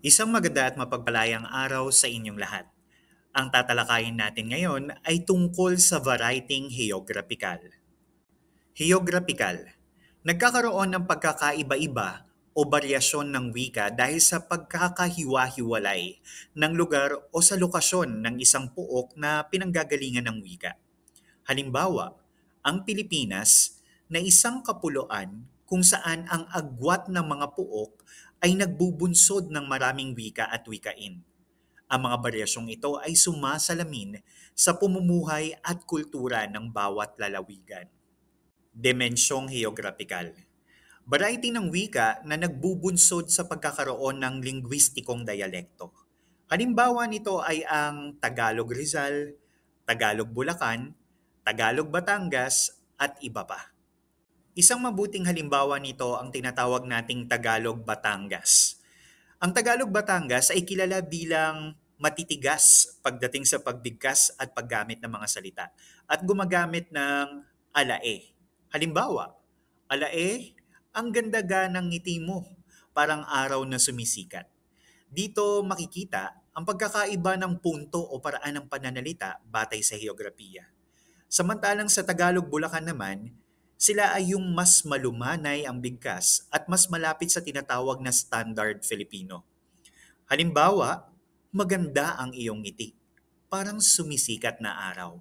Isang maganda at mapagpalayang araw sa inyong lahat. Ang tatalakayin natin ngayon ay tungkol sa varieteng heograpikal. Heograpikal, nagkakaroon ng pagkakaiba-iba o baryasyon ng wika dahil sa pagkakahiwa-hiwalay ng lugar o sa lokasyon ng isang puok na pinanggagalingan ng wika. Halimbawa, ang Pilipinas na isang kapuluan kung saan ang agwat ng mga puok ay nagbubunsod ng maraming wika at wikain. Ang mga baryasyong ito ay sumasalamin sa pumumuhay at kultura ng bawat lalawigan. Dimensyong heograpikal. Variety ng wika na nagbubunsod sa pagkakaroon ng lingwistikong dialekto. Halimbawa nito ay ang Tagalog Rizal, Tagalog Bulacan, Tagalog Batangas at iba pa. Isang mabuting halimbawa nito ang tinatawag nating Tagalog Batangas. Ang Tagalog Batangas ay kilala bilang matitigas pagdating sa pagbigkas at paggamit ng mga salita at gumagamit ng alae. Halimbawa, alae, ang ganda ng ngiti mo, parang araw na sumisikat. Dito makikita ang pagkakaiba ng punto o paraan ng pananalita batay sa heograpiya. Samantalang sa Tagalog Bulacan naman, sila ay yung mas malumanay ang bigkas at mas malapit sa tinatawag na Standard Filipino. Halimbawa, maganda ang iyong ngiti, parang sumisikat na araw.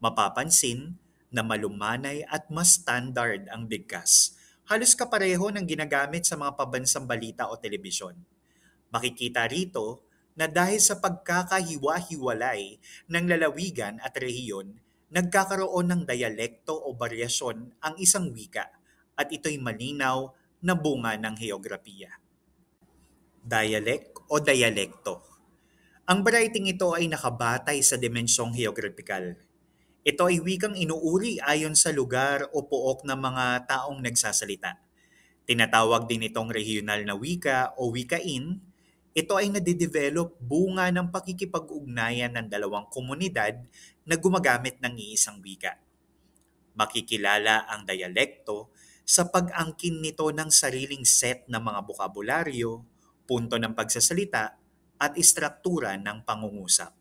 Mapapansin na malumanay at mas standard ang bigkas. Halos kapareho ng ginagamit sa mga pabansang balita o telebisyon. Makikita rito na dahil sa pagkakahiwa-hiwalay ng lalawigan at rehiyon, nagkakaroon ng dialekto o baryasyon ang isang wika at ito'y malinaw na bunga ng heograpiya. Dialect o dialekto. Ang varieteng ito ay nakabatay sa dimensyong heograpikal. Ito ay wikang inuuri ayon sa lugar o pook ng mga taong nagsasalita. Tinatawag din itong regional na wika o wikain. Ito ay nadidevelop bunga ng pakikipag-ugnayan ng dalawang komunidad na gumagamit ng iisang wika. Makikilala ang dialekto sa pag-angkin nito ng sariling set ng mga bokabularyo, punto ng pagsasalita, at istruktura ng pangungusap.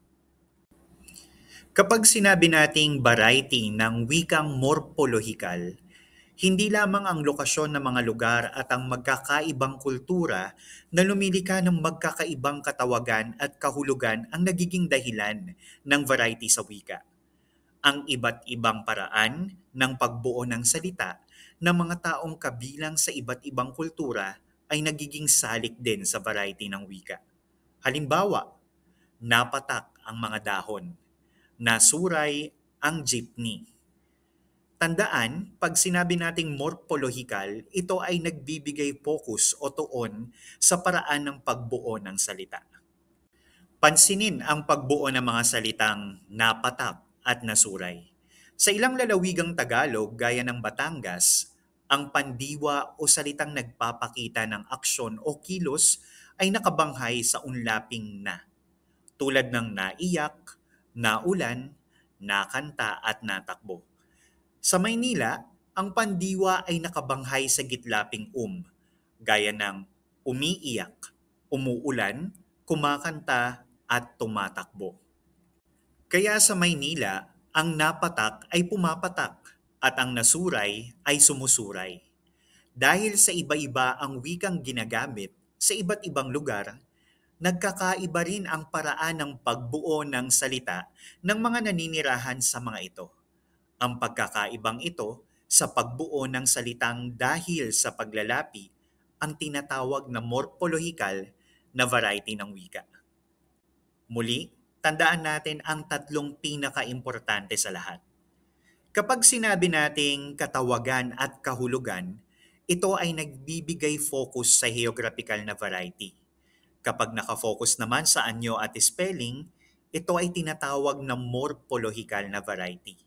Kapag sinabi nating variety ng wikang morpolohikal, hindi lamang ang lokasyon ng mga lugar at ang magkakaibang kultura na lumilika ng magkakaibang katawagan at kahulugan ang nagiging dahilan ng variety sa wika. Ang iba't ibang paraan ng pagbuo ng salita ng mga taong kabilang sa iba't ibang kultura ay nagiging salik din sa variety ng wika. Halimbawa, napatak ang mga dahon, nasuray ang jeepney. Tandaan, pag sinabi nating morpolohikal, ito ay nagbibigay focus o tuon sa paraan ng pagbuo ng salita. Pansinin ang pagbuo ng mga salitang napatak at nasuray. Sa ilang lalawigang Tagalog gaya ng Batangas, ang pandiwa o salitang nagpapakita ng aksyon o kilos ay nakabanghay sa unlaping na, tulad ng naiyak, naulan, nakanta at natakbo. Sa Maynila, ang pandiwa ay nakabanghay sa gitlaping gaya ng umiiyak, umuulan, kumakanta at tumatakbo. Kaya sa Maynila, ang napatak ay pumapatak at ang nasuray ay sumusuray. Dahil sa iba-iba ang wikang ginagamit sa iba't ibang lugar, nagkakaiba rin ang paraan ng pagbuo ng salita ng mga naninirahan sa mga ito. Ang pagkakaibang ito sa pagbuo ng salitang dahil sa paglalapi ang tinatawag na morpolohikal na variety ng wika. Muli, tandaan natin ang tatlong pinaka-importante sa lahat. Kapag sinabi nating katawagan at kahulugan, ito ay nagbibigay focus sa geographical na variety. Kapag nakafocus naman sa anyo at spelling, ito ay tinatawag na morpolohikal na variety.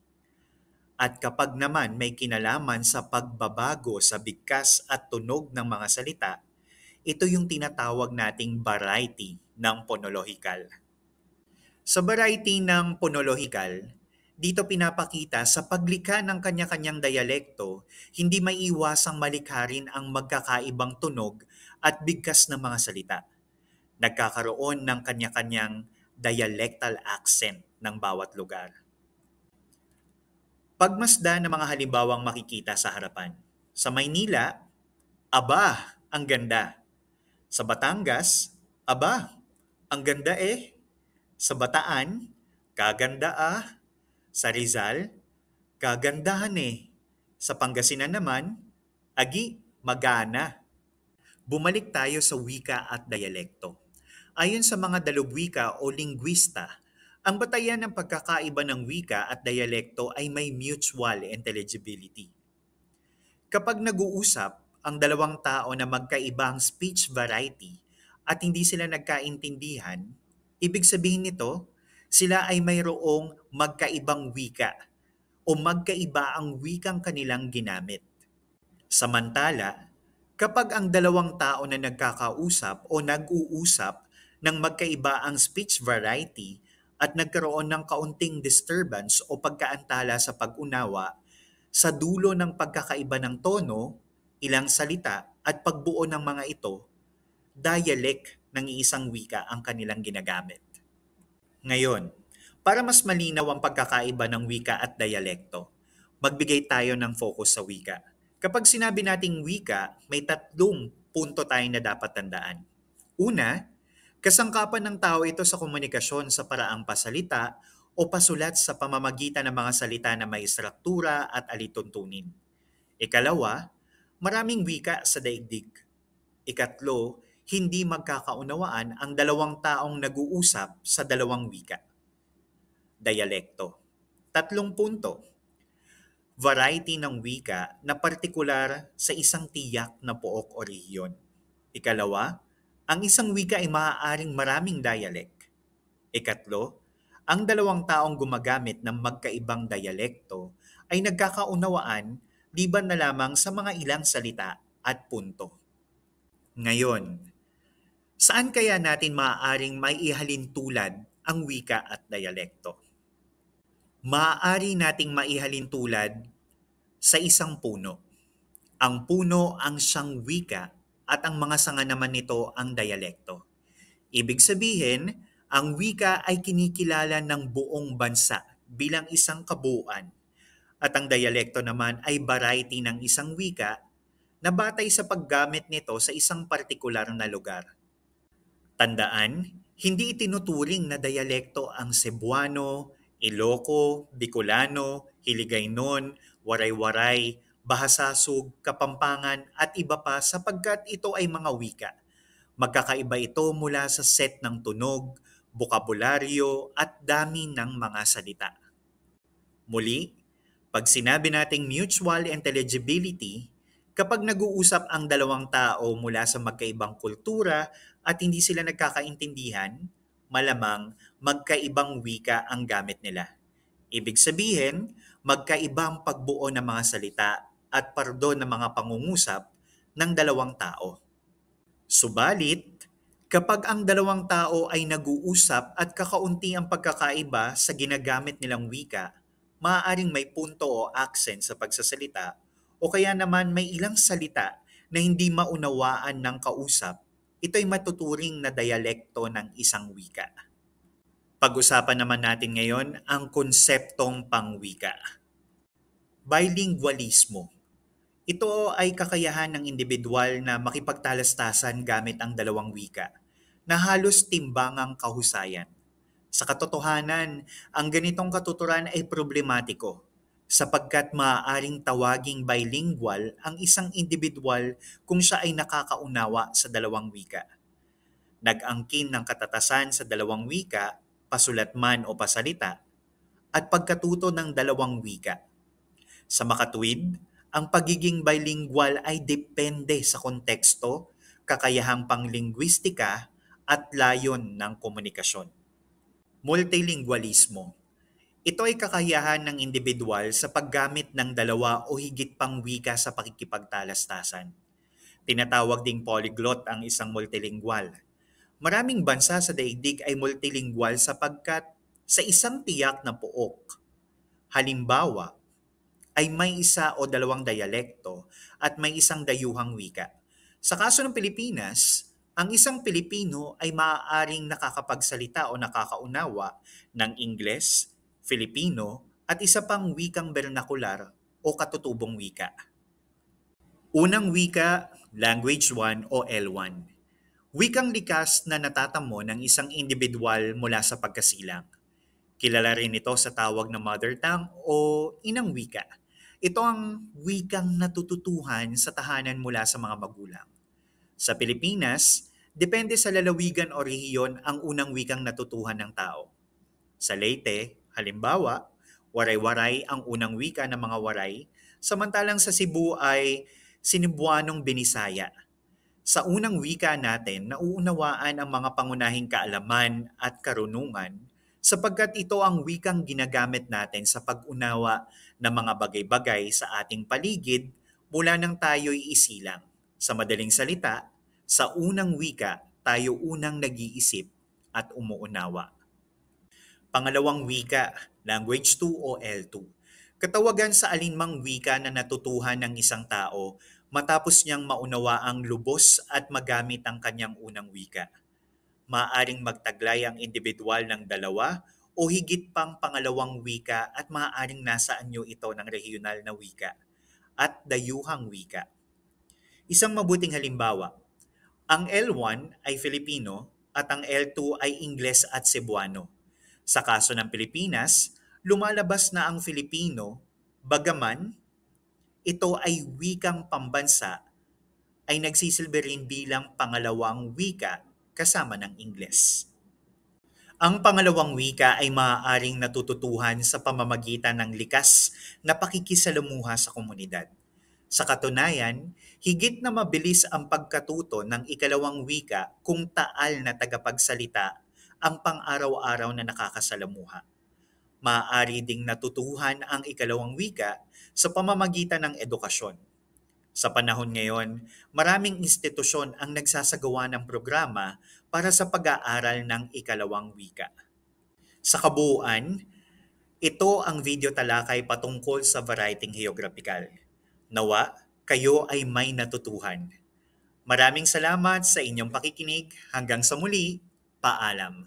At kapag naman may kinalaman sa pagbabago sa bigkas at tunog ng mga salita, ito yung tinatawag nating variety ng phonological. Sa variety ng phonological, dito pinapakita sa paglikha ng kanya-kanyang dialekto, hindi may iwasang malikha rin ang magkakaibang tunog at bigkas ng mga salita. Nagkakaroon ng kanya-kanyang dialectal accent ng bawat lugar. Pagmasdan ng mga halimbawang makikita sa harapan. Sa Maynila, aba, ang ganda. Sa Batangas, aba, ang ganda eh. Sa Bataan, kaganda ah. Sa Rizal, kagandahan eh. Sa Pangasinan naman, agi, magana. Bumalik tayo sa wika at dialekto. Ayon sa mga dalubwika o lingwista, ang batayan ng pagkakaiba ng wika at dialekto ay may mutual intelligibility. Kapag nag-uusap ang dalawang tao na magkaibang speech variety at hindi sila nagkaintindihan, ibig sabihin nito, sila ay mayroong magkaibang wika o magkaiba ang wikang kanilang ginamit. Samantala, kapag ang dalawang tao na nagkakausap o nag-uusap ng magkaiba ang speech variety at nagkaroon ng kaunting disturbance o pagkaantala sa pag-unawa, sa dulo ng pagkakaiba ng tono, ilang salita at pagbuo ng mga ito, dialect ng iisang wika ang kanilang ginagamit. Ngayon, para mas malinaw ang pagkakaiba ng wika at dialekto, magbigay tayo ng focus sa wika. Kapag sinabi nating wika, may tatlong punto tayo na dapat tandaan. Una, kasangkapan ng tao ito sa komunikasyon sa paraang pasalita o pasulat sa pamamagitan ng mga salita na may struktura at alituntunin. Ikalawa, maraming wika sa daigdig. Ikatlo, hindi magkakaunawaan ang dalawang taong nag-uusap sa dalawang wika. Dialekto. Tatlong punto. Variety ng wika na partikular sa isang tiyak na pook o rehiyon. Ikalawa, ang isang wika ay maaaring maraming dialect. Ikatlo, ang dalawang taong gumagamit ng magkaibang dialekto ay nagkakaunawaan liban na lamang sa mga ilang salita at punto. Ngayon, saan kaya natin maaaring may ihalintulad ang wika at dialekto? Maaari nating maihalintulad sa isang puno. Ang puno ang siyang wika at ang mga sanga naman nito ang dialekto. Ibig sabihin, ang wika ay kinikilala ng buong bansa bilang isang kabuuan at ang dialekto naman ay variety ng isang wika na batay sa paggamit nito sa isang partikular na lugar. Tandaan, hindi itinuturing na dialekto ang Cebuano, Iloco, Bicolano, Hiligaynon, Waray-Waray, Bahasasug, Kapampangan at iba pa sapagkat ito ay mga wika. Magkakaiba ito mula sa set ng tunog, bokabularyo at dami ng mga salita. Muli, pag sinabi nating mutual intelligibility, kapag nag-uusap ang dalawang tao mula sa magkaibang kultura at hindi sila nagkakaintindihan, malamang magkaibang wika ang gamit nila. Ibig sabihin, magkaibang pagbuo ng mga salita at pardon ng mga pangungusap ng dalawang tao. Subalit, kapag ang dalawang tao ay nag-uusap at kakaunti ang pagkakaiba sa ginagamit nilang wika, maaaring may punto o accent sa pagsasalita o kaya naman may ilang salita na hindi maunawaan ng kausap, ito'y matuturing na dialekto ng isang wika. Pag-usapan naman natin ngayon ang konseptong pangwika. Bilingualismo. Ito ay kakayahan ng individual na makipagtalastasan gamit ang dalawang wika na halos timbangang kahusayan. Sa katotohanan, ang ganitong katuturan ay problematiko sapagkat maaaring tawaging bilingual ang isang individual kung siya ay nakakaunawa sa dalawang wika. Nag-angkin ng katatasan sa dalawang wika, pasulat man o pasalita, at pagkatuto ng dalawang wika. Sa makatuwid, ang pagiging bilingual ay depende sa konteksto, kakayahang panglingwistika at layon ng komunikasyon. Multilingualismo. Ito ay kakayahan ng individual sa paggamit ng dalawa o higit pang wika sa pakikipagtalastasan. Tinatawag ding polyglot ang isang multilingual. Maraming bansa sa daigdig ay multilingual sapagkat sa isang tiyak na pook. Halimbawa, ay may isa o dalawang dialekto at may isang dayuhang wika. Sa kaso ng Pilipinas, Ang isang Pilipino ay maaaring nakakapagsalita o nakakaunawa ng Ingles, Filipino, at isa pang wikang bernakular o katutubong wika. Unang wika, Language 1 o L1. Wikang likas na natatamo ng isang individual mula sa pagkasilang. Kilala rin ito sa tawag na mother tongue o inang wika. Ito ang wikang natututuhan sa tahanan mula sa mga magulang. Sa Pilipinas, depende sa lalawigan o rehiyon ang unang wikang natutuhan ng tao. Sa Leyte, halimbawa, waray-waray ang unang wika ng mga waray, samantalang sa Cebu ay Sinibuanong Binisaya. Sa unang wika natin, nauunawaan ang mga pangunahing kaalaman at karunungan sapagkat ito ang wikang ginagamit natin sa pag-unawa ng mga bagay-bagay sa ating paligid mula nang tayo'y isilang. Sa madaling salita, sa unang wika, tayo unang nag-iisip at umuunawa. Pangalawang wika, Language 2 o L2. Katawagan sa alinmang wika na natutuhan ng isang tao matapos niyang maunawa ang lubos at magamit ang kanyang unang wika. Maaaring magtaglay ang individual ng dalawa o higit pang pangalawang wika at maaaring nasa anyo ito ng regional na wika at dayuhang wika. Isang mabuting halimbawa, ang L1 ay Filipino at ang L2 ay Ingles at Cebuano. Sa kaso ng Pilipinas, lumalabas na ang Filipino, bagaman ito ay wikang pambansa, ay nagsisilbi rin bilang pangalawang wika kasama ng Ingles. Ang pangalawang wika ay maaaring natututuhan sa pamamagitan ng likas na pakikisalamuha sa komunidad. Sa katunayan, higit na mabilis ang pagkatuto ng ikalawang wika kung taal na tagapagsalita ang pang-araw-araw na nakakasalamuha. Maaari ding natutuhan ang ikalawang wika sa pamamagitan ng edukasyon. Sa panahon ngayon, maraming institusyon ang nagsasagawa ng programa para sa pag-aaral ng ikalawang wika. Sa kabuuan, ito ang video talakay patungkol sa Writing Geographical. Nawa, kayo ay may natutuhan. Maraming salamat sa inyong pakikinig. Hanggang sa muli, paalam.